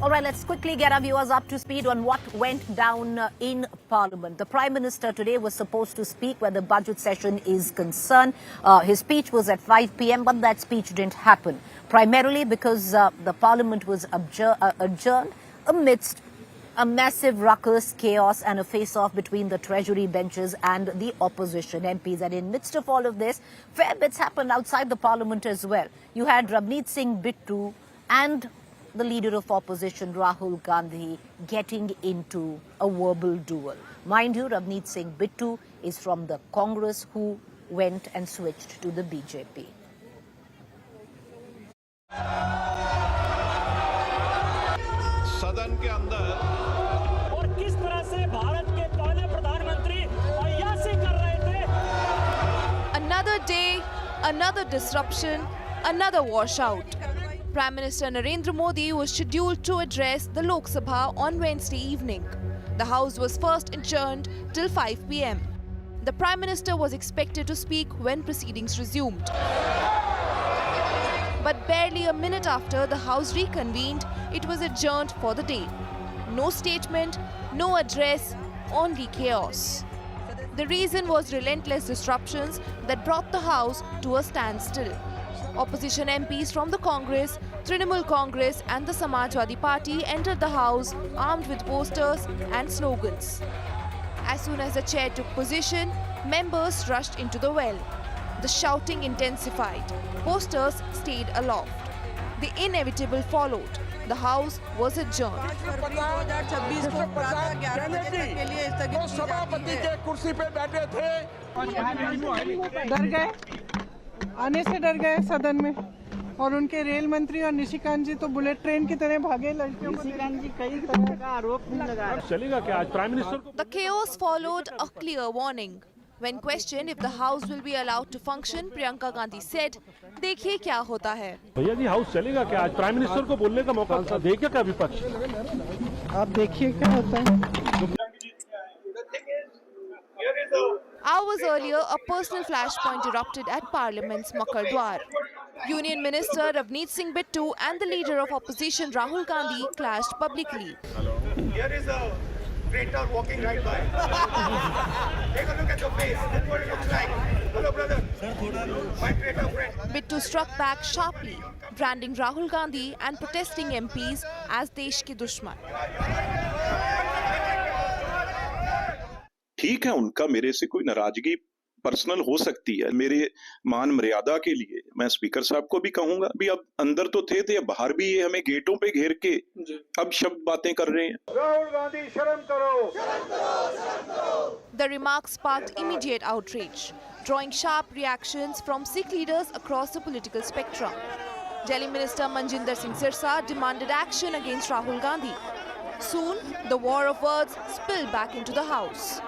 All right, let's quickly get our viewers up to speed on what went down in Parliament. The Prime Minister today was supposed to speak where the budget session is concerned. His speech was at 5 p.m., but that speech didn't happen, primarily because the Parliament was adjourned amidst a massive ruckus, chaos and a face-off between the Treasury benches and the opposition MPs. And in midst of all of this, fair bits happened outside the Parliament as well. You had Ravneet Singh Bittu and the leader of opposition, Rahul Gandhi, getting into a verbal duel. Mind you, Ravneet Singh Bittu is from the Congress who went and switched to the BJP. सदन के अंदर और किस तरह से भारत के पहले प्रधानमंत्री अय्याशी कर रहे थे. Another day, another disruption, another washout. Prime Minister Narendra Modi was scheduled to address the Lok Sabha on Wednesday evening. The House was first adjourned till 5 p.m. The Prime Minister was expected to speak when proceedings resumed. But barely a minute after the House reconvened, it was adjourned for the day. No statement, no address, only chaos. The reason was relentless disruptions that brought the House to a standstill. Opposition MPs from the Congress, Trinamool Congress and the Samajwadi Party entered the House armed with posters and slogans. As soon as the chair took position, members rushed into the well. The shouting intensified. Posters stayed aloft. The inevitable followed. The House was adjourned. डर गए, आने से डर गए सदन में, और उनके रेल मंत्री और निशिकांत जी तो बुलेट ट्रेन की तरह भागे. लड़कियों को निशिकांत जी कई तरह का आरोप भी लगाया. चलेगा क्या आज प्राइम मिनिस्टर को? The chaos followed a clear warning. When questioned if the House will be allowed to function, Priyanka Gandhi said, "देखिए क्या होता है." भैया जी हाउस चलेगा क्या आज? प्राइम मिनिस्टर को बोलने का मौका देगा क्या विपक्ष? आप देखिए क्या होता है. Hours earlier, a personal flashpoint erupted at Parliament's Makar Dwar. Union Minister Ravneet Singh Bittu and the leader of opposition Rahul Gandhi clashed publicly. Here is a traitor walking right by. Take a look at your face. That's what it looks like. Hello, brother. My traitor friend. Bittu struck back sharply, branding Rahul Gandhi and protesting MPs as Desh ke dushman. ठीक है, उनका मेरे से कोई नाराजगी personal हो सकती है. मेरे मान मर्यादा के लिए मैं स्पीकर साहब को भी कहूंगा, भी अब अंदर तो थे अब बाहर भी ये हमें गेटों पे घेर के अब शब्द बातें कर रहे हैं. राहुल गांधी शर्म करो. The remarks sparked immediate outrage, drawing sharp reactions from Sikh leaders across the political spectrum. Delhi Minister Manjinder Singh Sirsa demanded action against Rahul Gandhi. Soon, the war of words spilled back into the House.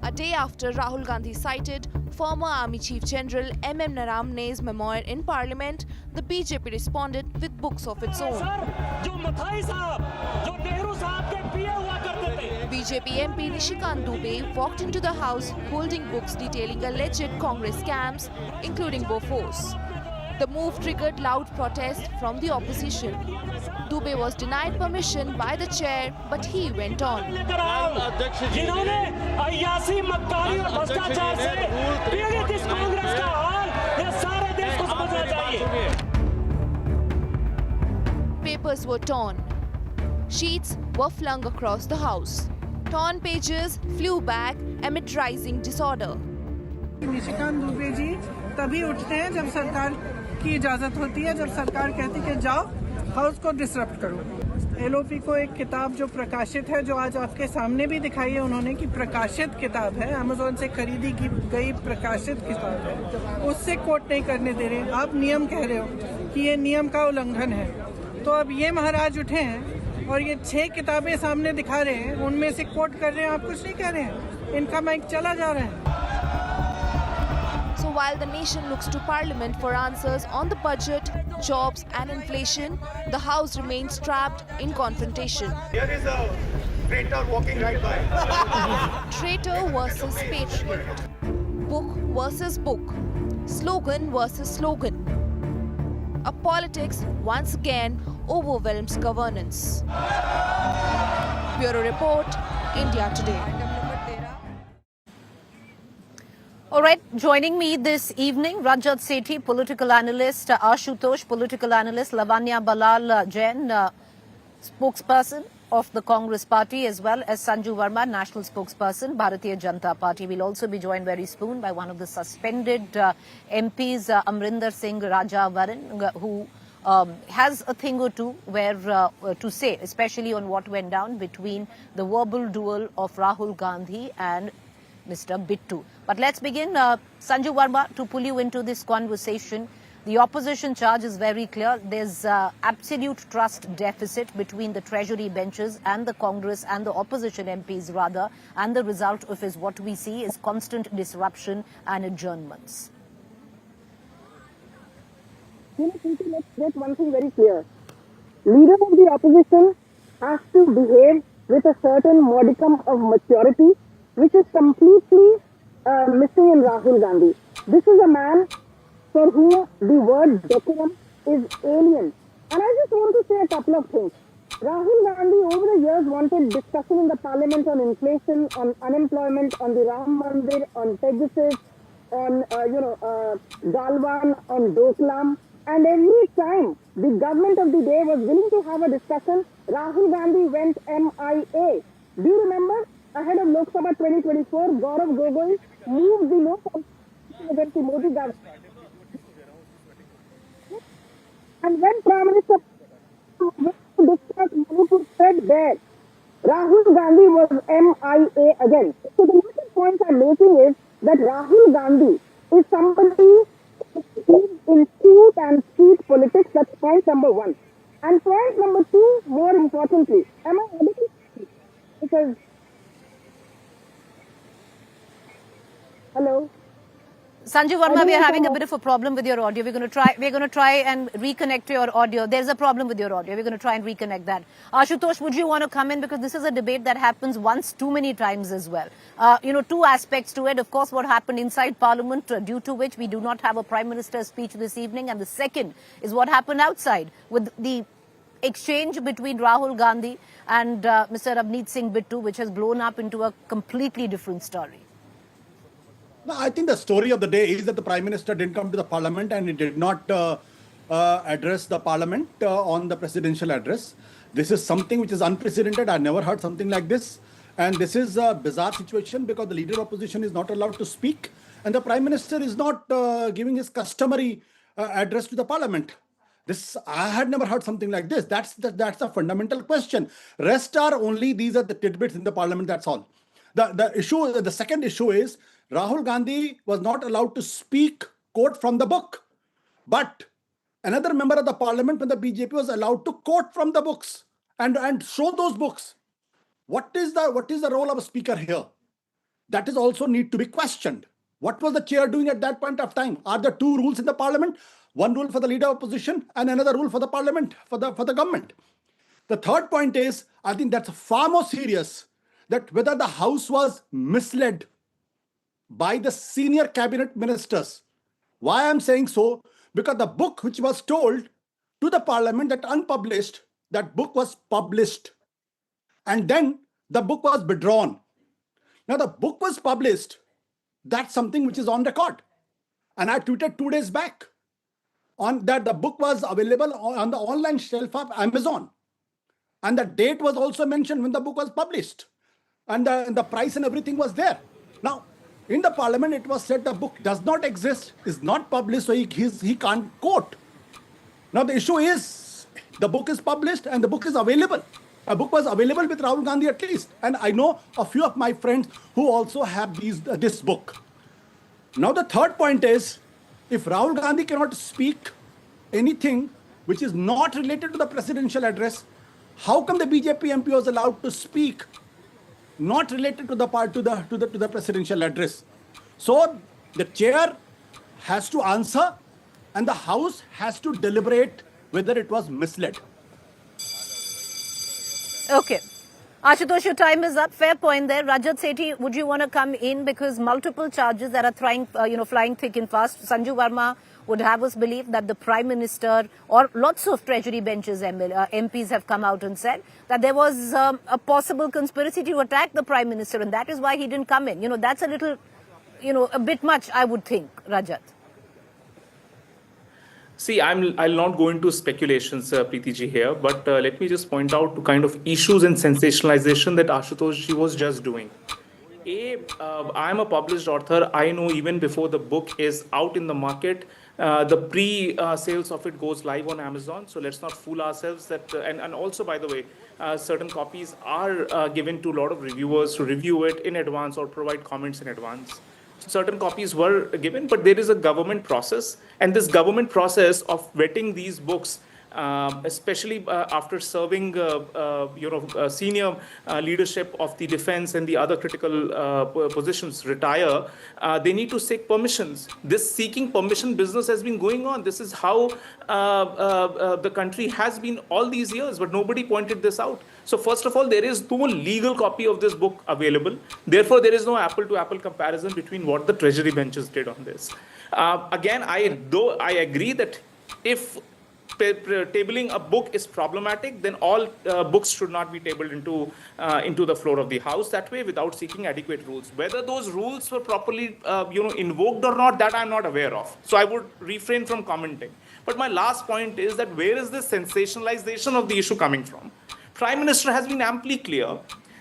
A day after Rahul Gandhi cited former Army Chief General M.M. Naramne's memoir in Parliament, the BJP responded with books of its own. जो मथाई साहब, जो नेहरू साहब के पीए हुआ करते थे. BJP MP Nishikant Dubey walked into the House holding books detailing alleged Congress scams, including Bofors. The move triggered loud protest from the opposition. Dubey was denied permission by the chair, but he went on. जिन्होंने अय्याशी, मक्कारी और भ्रष्टाचार से पीड़ित इस कांग्रेस का हाल ये सारे देश को समझना चाहिए. Papers were torn. Sheets were flung across the House. Torn pages flew back amid rising disorder. Nishikant Dubey ji तभी उठते हैं जब सरकार की इजाजत होती है, जब सरकार कहती है कि जाओ हाउस को डिसरप्ट करो. एलओपी को एक किताब जो प्रकाशित है, जो आज आपके सामने भी दिखाई है उन्होंने कि प्रकाशित किताब है, अमेज़न से खरीदी की गई प्रकाशित किताब है, उससे कोट नहीं करने दे रहे. आप नियम कह रहे हो कि ये नियम का उल्लंघन है. तो अब ये महाराज उठे हैं और ये 6 किताबें सामने दिखा रहे हैं, उनमें से कोट कर रहे हैं, आप कुछ नहीं कह रहे हैं. इनका माइक चला जा रहा है. So while the nation looks to Parliament for answers on the budget, jobs and inflation, the House remains trapped in confrontation. Here is a traitor walking right by. Traitor versus patriot. Book versus book. Slogan versus slogan. A politics once again overwhelms governance. Bureau Report, India Today. All right, joining me this evening, Rajat Sethi, political analyst, Ashutosh, political analyst, Lavanya Balal Jain, spokesperson of the Congress party, as well as Sanju Verma, national spokesperson, Bharatiya Janata Party. We'll also be joined very soon by one of the suspended MPs, Amrinder Singh Raja Varan, who has a thing or two to say, especially on what went down between the verbal duel of Rahul Gandhi and Mr. Bittu. But let's begin. Sanju Verma, to pull you into this conversation, the opposition charge is very clear. There's absolute trust deficit between the Treasury benches and the Congress and the opposition MPs rather, and the result of is what we see is constant disruption and adjournments. Let's get one thing very clear. Leader of the opposition has to behave with a certain modicum of maturity, which is completely missing in Rahul Gandhi. This is a man for whom the word decorum is alien. And I just want to say a couple of things. Rahul Gandhi over the years wanted discussion in the parliament on inflation, on unemployment, on the Ram Mandir, on Pegasus, on Galwan, on Doklam. And every time the government of the day was willing to have a discussion, Rahul Gandhi went MIA. Do you remember? Ahead of Lok Sabha 2024, Gaurav Gogoi moved the Lok Sabha against the Modi government. And when Prime Minister discussed Manipur said there, Rahul Gandhi was MIA again. So the major point I'm making is that Rahul Gandhi is somebody who is in cute and street politics. That's point number one. And point number two, more importantly, am I audible? Because hello. Sanju Verma, we are having a bit of a problem with your audio. We're going to try and reconnect your audio. There's a problem with your audio. We're going to try and reconnect that. Ashutosh, would you want to come in? Because this is a debate that happens once too many times as well. Two aspects to it. Of course, what happened inside Parliament, due to which we do not have a Prime Minister's speech this evening. And the second is what happened outside with the exchange between Rahul Gandhi and Mr. Avneet Singh Bittu, which has blown up into a completely different story. No, I think the story of the day is that the Prime Minister didn't come to the Parliament and he did not address the Parliament on the presidential address. This is something which is unprecedented. I never heard something like this. And this is a bizarre situation because the leader of opposition is not allowed to speak and the Prime Minister is not giving his customary address to the Parliament. I had never heard something like this. That's a fundamental question. Rest are only, these are the tidbits in the Parliament, that's all. The second issue is Rahul Gandhi was not allowed to speak, quote from the book. But another member of the Parliament, when the BJP was allowed to quote from the books and show those books. What is the role of a speaker here? That is also need to be questioned. What was the chair doing at that point of time? Are there two rules in the Parliament? One rule for the leader of opposition and another rule for the Parliament, for the government. The third point is, I think that's far more serious, that whether the House was misled by the senior cabinet ministers. Why I'm saying so? Because the book which was told to the Parliament that unpublished, that book was published. And then the book was withdrawn. Now the book was published. That's something which is on record. And I tweeted 2 days back on that the book was available on the online shelf of Amazon. And the date was also mentioned when the book was published. And the price and everything was there. Now, in the Parliament, it was said the book does not exist, is not published, so he can't quote. Now, the issue is the book is published and the book is available. A book was available with Rahul Gandhi at least. And I know a few of my friends who also have this book. Now, the third point is, if Rahul Gandhi cannot speak anything which is not related to the presidential address, how come the BJP MP was allowed to speak not related to the presidential address? So the chair has to answer and the House has to deliberate whether it was misled. Okay. Ashutosh, your time is up. Fair point there. Rajat Sethi, would you want to come in? Because multiple charges that are flying thick and fast. Sanju Verma would have us believe that the Prime Minister or lots of Treasury benches MPs have come out and said that there was a possible conspiracy to attack the Prime Minister, and that is why he didn't come in. You know, that's a little, a bit much, I would think, Rajat. See, I'll not go into speculations, Preeti ji here, but let me just point out to kind of issues and sensationalization that Ashutosh ji was just doing. I'm a published author. I know even before the book is out in the market, the pre-sales of it goes live on Amazon. So let's not fool ourselves that, and also, by the way, certain copies are given to a lot of reviewers to review it in advance or provide comments in advance. Certain copies were given, but there is a government process, and this government process of vetting these books, especially after serving, senior leadership of the defense and the other critical positions retire, they need to seek permissions. This seeking permission business has been going on. This is how the country has been all these years, but nobody pointed this out. So first of all, there is no legal copy of this book available. Therefore, there is no apple-to-apple comparison between what the Treasury benches did on this. Again, I agree that if tabling a book is problematic, then all books should not be tabled into the floor of the House that way without seeking adequate rules. Whether those rules were properly invoked or not, that I'm not aware of. So I would refrain from commenting. But my last point is that where is this sensationalization of the issue coming from? Prime Minister has been amply clear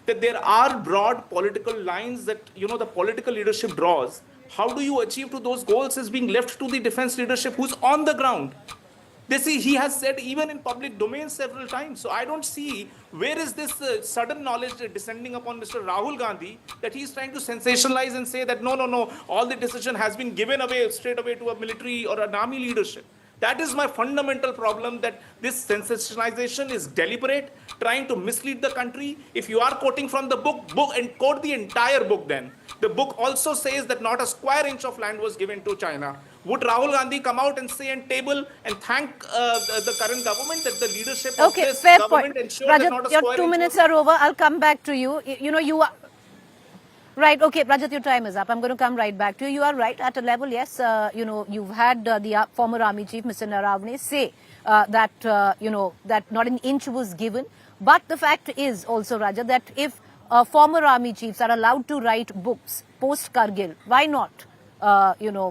that there are broad political lines that the political leadership draws. How do you achieve to those goals is being left to the defense leadership who's on the ground. He has said even in public domain several times. So I don't see where is this sudden knowledge descending upon Mr. Rahul Gandhi that he's trying to sensationalize and say that no, all the decision has been given away straight away to a military or an army leadership. That is my fundamental problem, that this sensationalization is deliberate, trying to mislead the country. If you are quoting from the book and quote the entire book then. The book also says that not a square inch of land was given to China. Would Rahul Gandhi come out and say and table and thank the current government that the leadership of this fair government point. ensured that Rajat, not a your square 2 inch minutes was... are over. I'll come back to you. You are... Right, okay, Rajat, your time is up. I'm going to come right back to you. You are right. At a level, yes, you've had the former Army Chief, Mr. Naravne, say that, that not an inch was given. But the fact is also, Rajat, that if former Army Chiefs are allowed to write books post-Kargil, why not,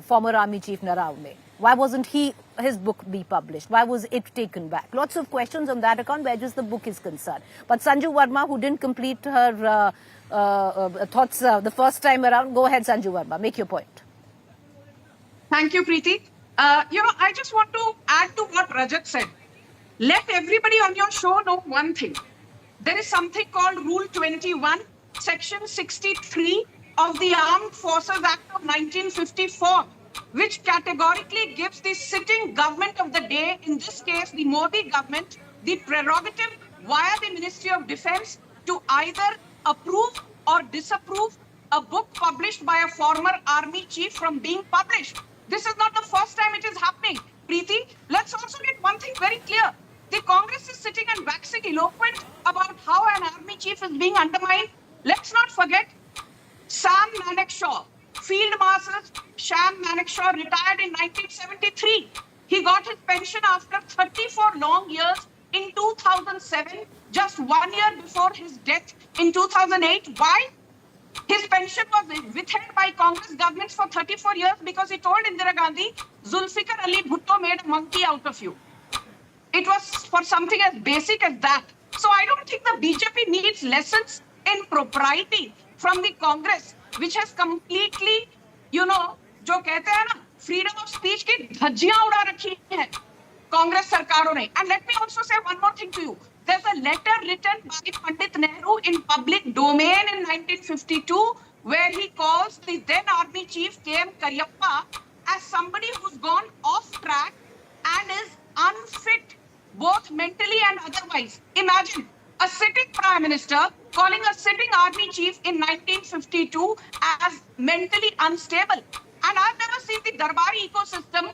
former Army Chief Naravne? Why wasn't his book be published? Why was it taken back? Lots of questions on that account where just the book is concerned. But Sanju Verma, who didn't complete her thoughts the first time around, go ahead, Sanju Verma, make your point. Thank you, Preeti. I just want to add to what Rajat said. Let everybody on your show know one thing. There is something called Rule 21, Section 63 of the Armed Forces Act of 1954, which categorically gives the sitting government of the day, in this case the Modi government, the prerogative via the Ministry of Defense to either approve or disapprove a book published by a former army chief from being published. This is not the first time it is happening. Preeti, let's also get one thing very clear. The Congress is sitting and waxing eloquent about how an army chief is being undermined. Let's not forget Sam Manekshaw, Field Marshal Sam Manekshaw, retired in 1973. He got his pension after 34 long years in 2007, just 1 year before his death in 2008. Why? His pension was withheld by Congress governments for 34 years because he told Indira Gandhi, Zulfikar Ali Bhutto made a monkey out of you. It was for something as basic as that. So I don't think the BJP needs lessons in propriety from the Congress, which has completely, जो कहते हैं ना, freedom of speech की धज्जियां उड़ा रखी है कांग्रेस सरकारों ने. And let me also say one more thing to you. There's a letter written by Pandit Nehru in public domain in 1952 where he calls the then army chief K.M. Karyappa as somebody who's gone off track and is unfit both mentally and otherwise. Imagine a sitting prime minister calling a sitting army chief in 1952 as mentally unstable. And I've never seen the Darbari ecosystem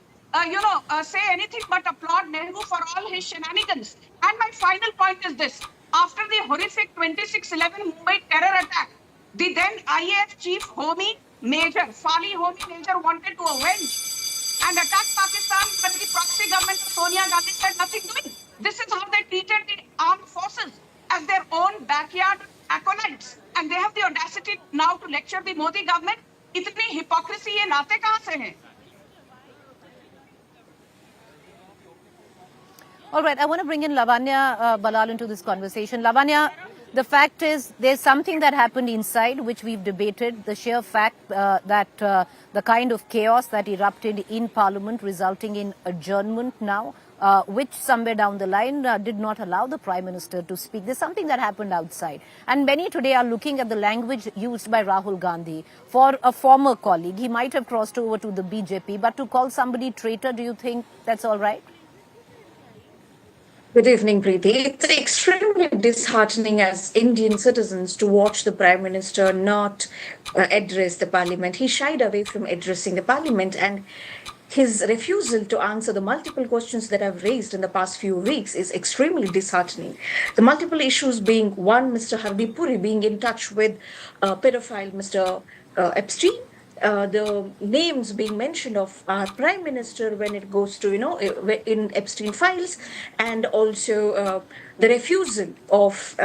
say anything but applaud Nehru for all his shenanigans. And my final point is this. After the horrific 26/11 Mumbai terror attack, the then IAF chief Fali Homi Major wanted to avenge and attacked Pakistan when the proxy government of Sonia Gandhi said nothing doing. This is how they treated the armed forces as their own backyard acolytes. And they have the audacity now to lecture the Modi government. इतनी hypocrisy ये नाते कहाँ से हैं? All right, I want to bring in Lavanya Balal into this conversation. Lavanya, the fact is there's something that happened inside which we've debated, the sheer fact that the kind of chaos that erupted in Parliament resulting in adjournment now, which somewhere down the line did not allow the Prime Minister to speak. There's something that happened outside. And many today are looking at the language used by Rahul Gandhi for a former colleague. He might have crossed over to the BJP, but to call somebody traitor, do you think that's all right? Good evening, Preeti. It's extremely disheartening as Indian citizens to watch the Prime Minister not address the Parliament. He shied away from addressing the Parliament, and his refusal to answer the multiple questions that I've raised in the past few weeks is extremely disheartening. The multiple issues being, one, Mr. Hardeep Puri being in touch with pedophile Mr. Epstein, the names being mentioned of our Prime Minister when it goes to, in Epstein files, and also the refusal of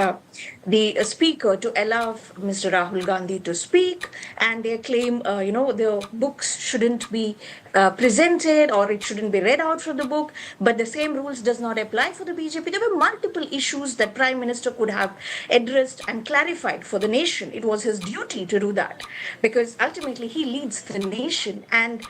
the Speaker to allow Mr. Rahul Gandhi to speak, and they claim, the books shouldn't be presented or it shouldn't be read out from the book, but the same rules does not apply for the BJP. There were multiple issues that Prime Minister could have addressed and clarified for the nation. It was his duty to do that because ultimately he leads the nation, and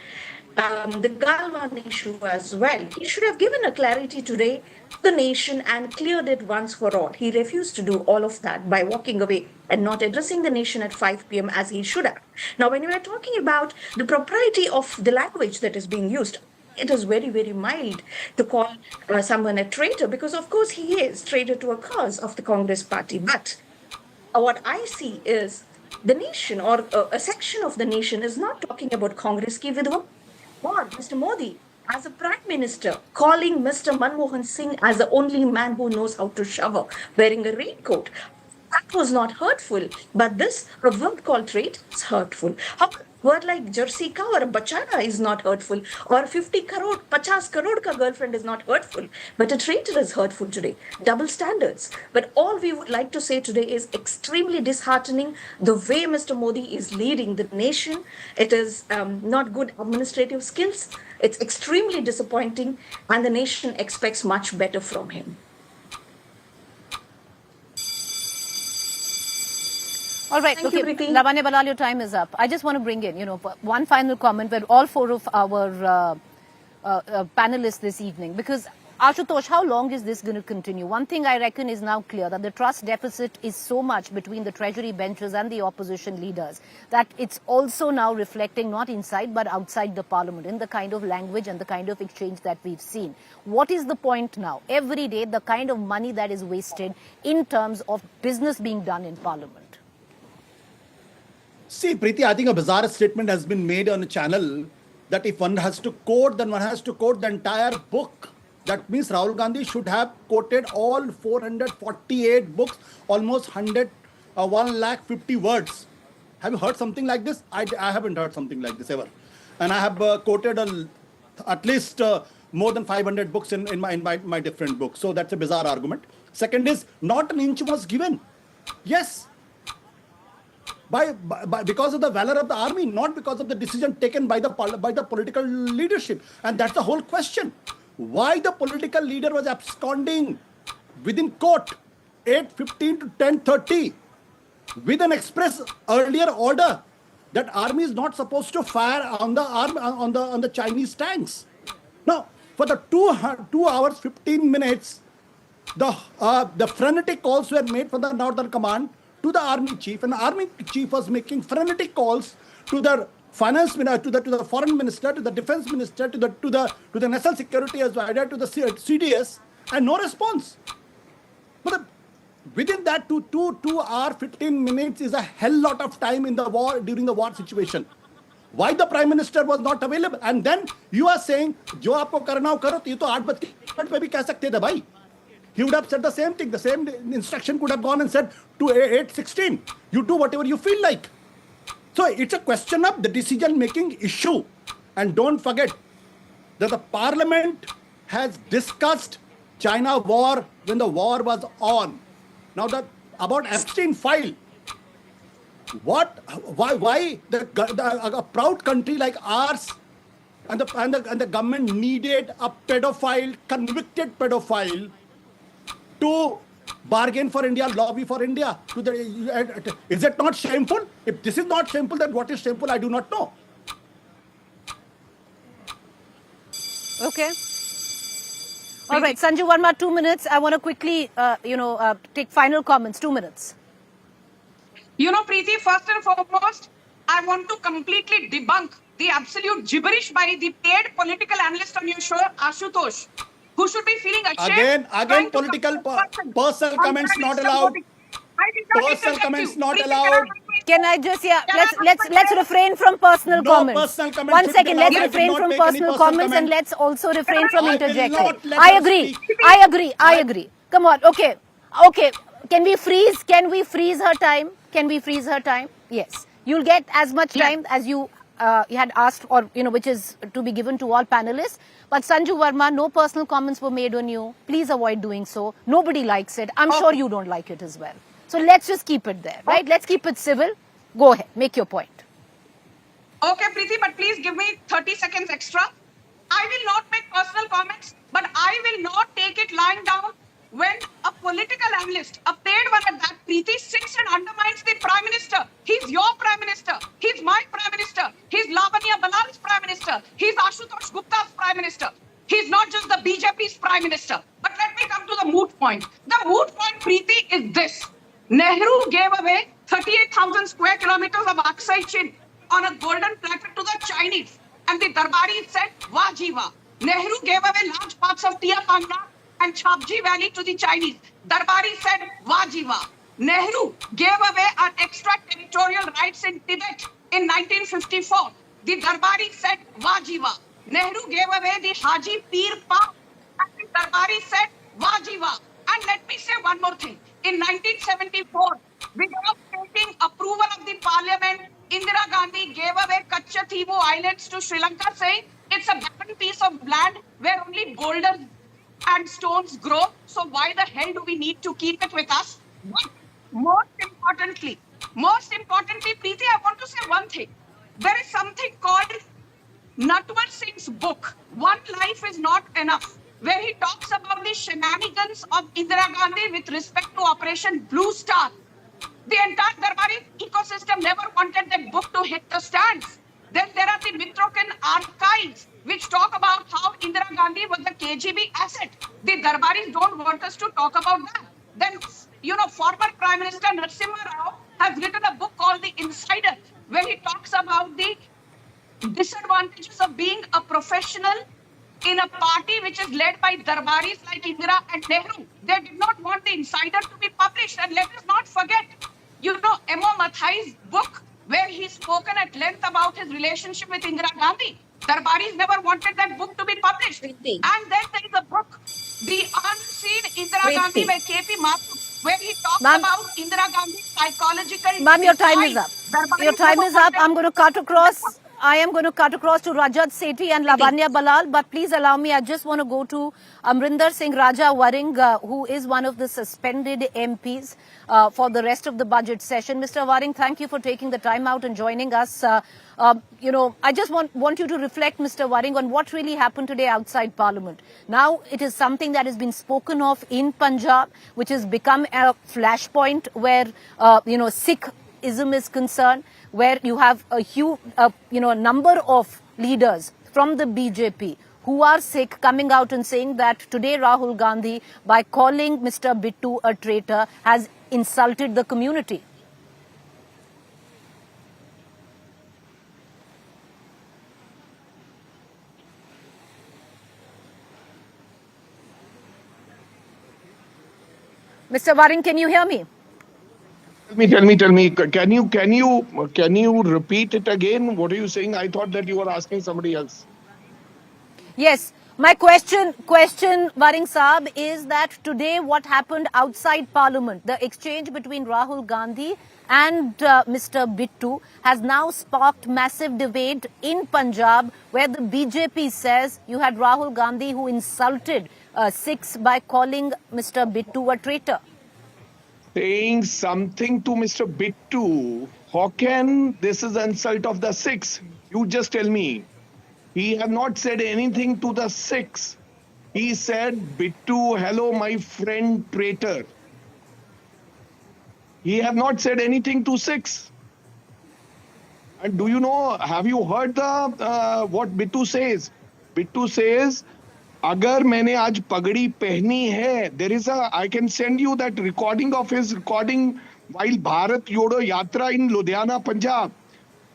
the Galwan issue as well. He should have given a clarity today to the nation and cleared it once for all. He refused to do all of that by walking away and not addressing the nation at 5 p.m. as he should have. Now, when we are talking about the propriety of the language that is being used, it is very, very mild to call someone a traitor because, of course, he is traitor to a cause of the Congress party. But what I see is the nation or a section of the nation is not talking about Congress ki vidhva. Or Mr. Modi, as a Prime Minister, calling Mr. Manmohan Singh as the only man who knows how to shower, wearing a raincoat. That was not hurtful, but this, a word called trait, is hurtful. How word like Jersey cow or bachana is not hurtful, or 50 crore, 50 crore ka girlfriend is not hurtful, but a traitor is hurtful today. Double standards. But all we would like to say today is extremely disheartening the way Mr. Modi is leading the nation. It is not good administrative skills. It's extremely disappointing, and the nation expects much better from him. All right, Thank okay, you, Preeti. Lavanya Balal, your time is up. I just want to bring in, one final comment where all four of our panelists this evening, because Ashutosh, how long is this going to continue? One thing I reckon is now clear, that the trust deficit is so much between the treasury benches and the opposition leaders that it's also now reflecting not inside but outside the parliament in the kind of language and the kind of exchange that we've seen. What is the point now? Every day, the kind of money that is wasted in terms of business being done in parliament. See, Preeti, I think a bizarre statement has been made on a channel that if one has to quote, then one has to quote the entire book. That means Rahul Gandhi should have quoted all 448 books, almost 150 words. Have you heard something like this? I haven't heard something like this ever. And I have quoted at least more than 500 books in my different books. So that's a bizarre argument. Second is, not an inch was given. Yes. Because of the valor of the army, not because of the decision taken by the political leadership. And that's the whole question. Why the political leader was absconding within court 8:15 to 10:30 with an express earlier order that army is not supposed to fire on the Chinese tanks. Now, for the 2 hours 15 minutes, the frenetic calls were made from the Northern Command to the army chief, and the army chief was making frenetic calls to the finance minister, to the foreign minister, to the defense minister, to the national security advisor, to the CDS, and no response. But within that 2 hours 15 minutes is a hell lot of time in the war, during the war situation. Why the Prime Minister was not available? And then you are saying, "Jo aapko karna ho karo," to 8:00 pe bhi keh sakte the bhai. He would have said the same thing. The same instruction could have gone and said to 8:16, you do whatever you feel like. So it's a question of the decision-making issue. And don't forget, that the parliament has discussed China war when the war was on. Now about Epstein file, why a proud country like ours and the government needed a pedophile, convicted pedophile, to bargain for India, lobby for India. Is it not shameful? If this is not shameful, then what is shameful? I do not know. Okay. All right, Sanju Verma, 2 minutes. I want to quickly, take final comments. 2 minutes. You know, Preeti, first and foremost, I want to completely debunk the absolute gibberish by the paid political analyst on your show, Ashutosh, who should be feeling ashamed. Again, political personal comments not allowed. Personal comments not allowed. Can I just, let's refrain from personal comments. Personal comments. 1 second, let's refrain from personal comments and let's also refrain from interjecting. I agree. Come on, okay. Can we freeze her time? Yes. You'll get as much time as you had asked, or, which is to be given to all panelists. But Sanju Verma, no personal comments were made on you. Please avoid doing so. Nobody likes it. I'm sure you don't like it as well. So let's just keep it there, right? Let's keep it civil. Go ahead, make your point. Okay, Preeti, but please give me 30 seconds extra. I will not make personal comments, but I will not take it lying down when a political analyst, a paid one at that, Preeti, sits and undermines the Prime Minister. He's your Prime Minister. He's my Prime Minister. He's Lavanya Balal's Prime Minister. He's Ashutosh Gupta's Prime Minister. He's not just the BJP's Prime Minister. But let me come to the moot point. The moot point, Preeti, is this. Nehru gave away 38,000 square kilometers of Aksai Chin on a golden platter to the Chinese. And the Darbaris said, Wah Jiva. Nehru gave away large parts of Tia Pangna and Chapji Valley to the Chinese. Darbari said, Wah Jiva. Nehru gave away our extraterritorial rights in Tibet in 1954. The Darbari said, Wah Jiva. Nehru gave away the Haji Pir Park and the Darbari said, Wah Jiva. And let me say one more thing. In 1974, without taking approval of the parliament, Indira Gandhi gave away Kachativu Islands to Sri Lanka, saying it's a barren piece of land where only boulders and stones grow. So why the hell do we need to keep it with us? But most importantly, Preeti, I want to say one thing. There is something called Natwar Singh's book, One Life is Not Enough, where he talks about the shenanigans of Indira Gandhi with respect to Operation Blue Star. The entire Darbari ecosystem never wanted that book to hit the stands. Then there are the Mitrokin archives, which talk about how Indira Gandhi was a KGB asset. The Darbaris don't want us to talk about that. Then, former Prime Minister Narasimha Rao has written a book called The Insider, where he talks about the disadvantages of being a professional in a party which is led by Darbaris like Indira and Nehru. They did not want the Insider to be published. And let us not forget, M.O. Mathai's book, where he's spoken at length about his relationship with Indira Gandhi. Darbaris never wanted that book to be published. And then there is a book, The Unseen Indira Gandhi by K.P. Mathur, where he talks about Indira Gandhi's psychological... Ma'am, your time is up. I'm going to cut across. I am going to cut across to Rajat Sethi and Lavanya Balal, but please allow me, I just want to go to Amrinder Singh Raja Waring, who is one of the suspended MPs for the rest of the budget session. Mr. Waring, thank you for taking the time out and joining us. I just want you to reflect, Mr. Waring, on what really happened today outside Parliament. Now, it is something that has been spoken of in Punjab, which has become a flashpoint where, Sikhism is concerned, where you have a huge, number of leaders from the BJP who are Sikh coming out and saying that today Rahul Gandhi, by calling Mr. Bittu a traitor, has insulted the community. Mr. Waring, can you hear me? Tell me. Can you repeat it again? What are you saying? I thought that you were asking somebody else. Yes. My question, Waring Saab, is that today what happened outside Parliament, the exchange between Rahul Gandhi and Mr. Bittu has now sparked massive debate in Punjab, where the BJP says you had Rahul Gandhi who insulted Sikhs by calling Mr. Bittu a traitor. Saying something to Mr. Bittu, how can this is an insult of the Sikhs? You just tell me. He have not said anything to the Sikhs. He said, Bittu, hello, my friend, traitor. He have not said anything to Sikhs. And do you know, have you heard the what Bittu says? Bittu says, agar maine aaj pagdi pehni hai, there is I can send you that recording of his recording while Bharat Jodo Yatra in Ludhiana, Punjab.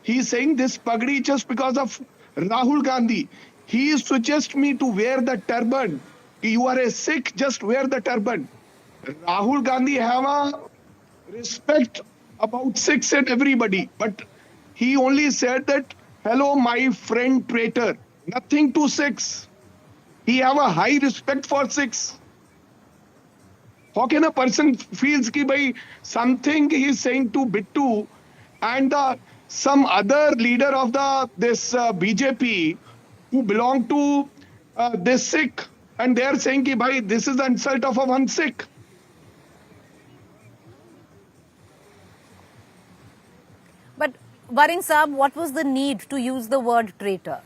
He is saying this pagdi just because of Rahul Gandhi. He suggests me to wear the turban. You are a Sikh, just wear the turban. Rahul Gandhi have a respect about Sikhs and everybody. But he only said that, hello, my friend traitor. Nothing to Sikhs. He have a high respect for Sikhs. How can a person feels ki bhai something he is saying to Bittu and some other leader of this BJP who belong to this Sikh, and they are saying ki bhai this is the insult of a one Sikh. But Waring Saab, what was the need to use the word traitor?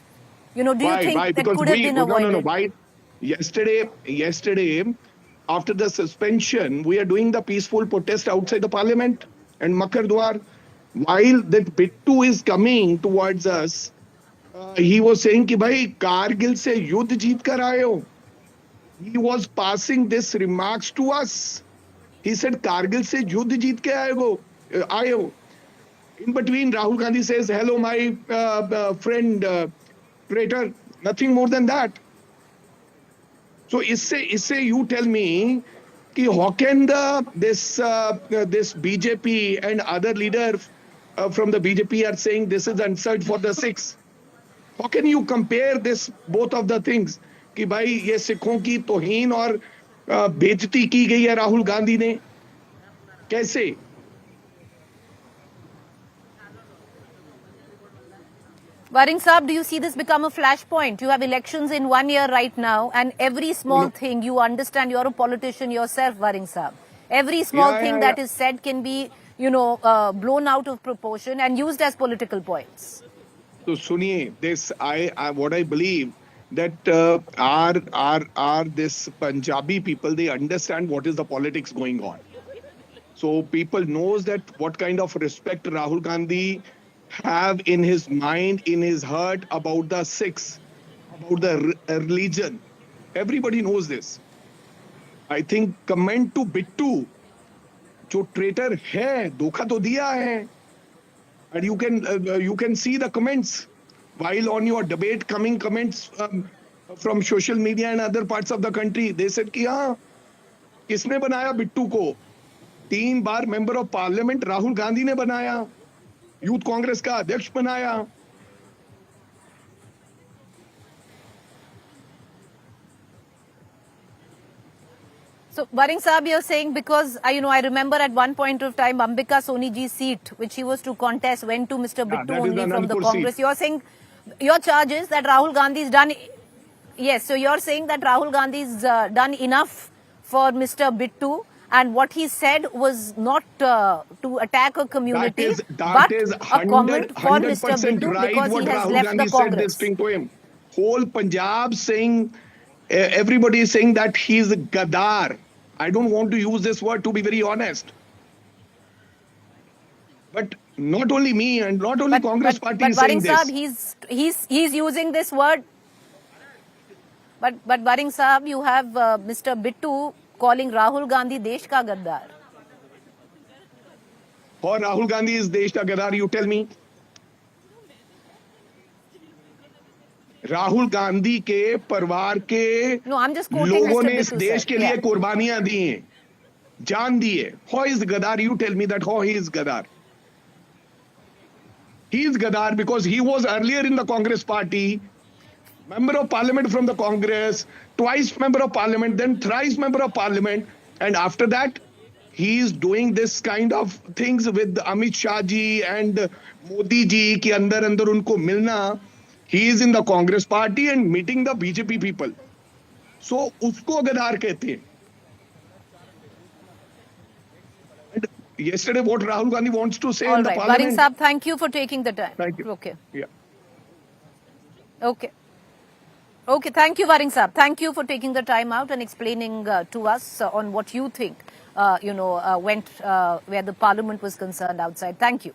You know, do you think that Because could have been avoided? No. Why? Yesterday, after the suspension, we are doing the peaceful protest outside the parliament and Makar Dwar. While that Bittu is coming towards us, he was saying ki bhai Kargil se yudh jeet kar aaye ho. He was passing this remarks to us. He said Kargil se yudh jeet ke aaye ho. In between, Rahul Gandhi says, hello, my friend, traitor. Nothing more than that. So, isse you tell me, ki how can this BJP and other leaders from the BJP are saying this is insult for the Sikhs? How can you compare this both of the things? कि भाई ये सिखों की तौहीन और बेइज्जती की गई है राहुल गांधी ने कैसे? Waring Saab, do you see this become a flashpoint? You have elections in 1 year right now, and every small thing, you understand, you're a politician yourself, Waring Saab. Every small thing that is said can be, blown out of proportion and used as political points. So, Suniye, this what I believe that our this Punjabi people, they understand what is the politics going on. So people knows that what kind of respect Rahul Gandhi have in his mind, in his heart about the Sikhs, about the religion. Everybody knows this. I think comment to Bittu, जो traitor है, धोखा तो दिया है. And you can see the comments while on your debate coming comments from social media and other parts of the country. They said कि हाँ, किसने बनाया बिट्टू को? 3 बार member of parliament Rahul Gandhi ने बनाया, यूथ कांग्रेस का अध्यक्ष बनाया. So, Waring Saab, you're saying because, I remember at one point of time, Ambika Soni ji's seat, which he was to contest, went to Mr. Bittu only from the Congress. You're saying, your charge is that Rahul Gandhi's done, yes, so you're saying that Rahul Gandhi's done enough for Mr. Bittu, and what he said was not to attack a community, but a comment for Mr. Bittu right because he has Rahul left Gandhi the Congress. said this thing to him. Whole Punjab saying, everybody is saying that he's a Gadar. I don't want to use this word, to be very honest. But not only me and not only Congress party is saying Waring this. Saab, he's using this word. But Waring Saab, you have Mr. Bittu calling Rahul Gandhi Desh ka Gaddar. Or Rahul Gandhi is Desh ka Gaddar, you tell me. Rahul Gandhi के परिवार के लोगों ने इस देश के लिए कुर्बानियां दी हैं, जान दी है. How is Gadar? You tell me that how he is Gadar. He is Gadar because he was earlier in the Congress party. member of parliament from the Congress, twice member of parliament, then thrice member of parliament, and after that, he is doing this kind of things with Amit Shah ji and Modi ji ki andar unko milna. He is in the Congress party and meeting the BJP people. So usko Gadar kehte hain. And yesterday, what Rahul Gandhi wants to say All in the right. parliament. Waring Saab, thank you for taking the time. Thank you. Okay. Yeah. Okay. Okay, thank you, Waring Saab. Thank you for taking the time out and explaining to us on what you think, went where the parliament was concerned outside. Thank you.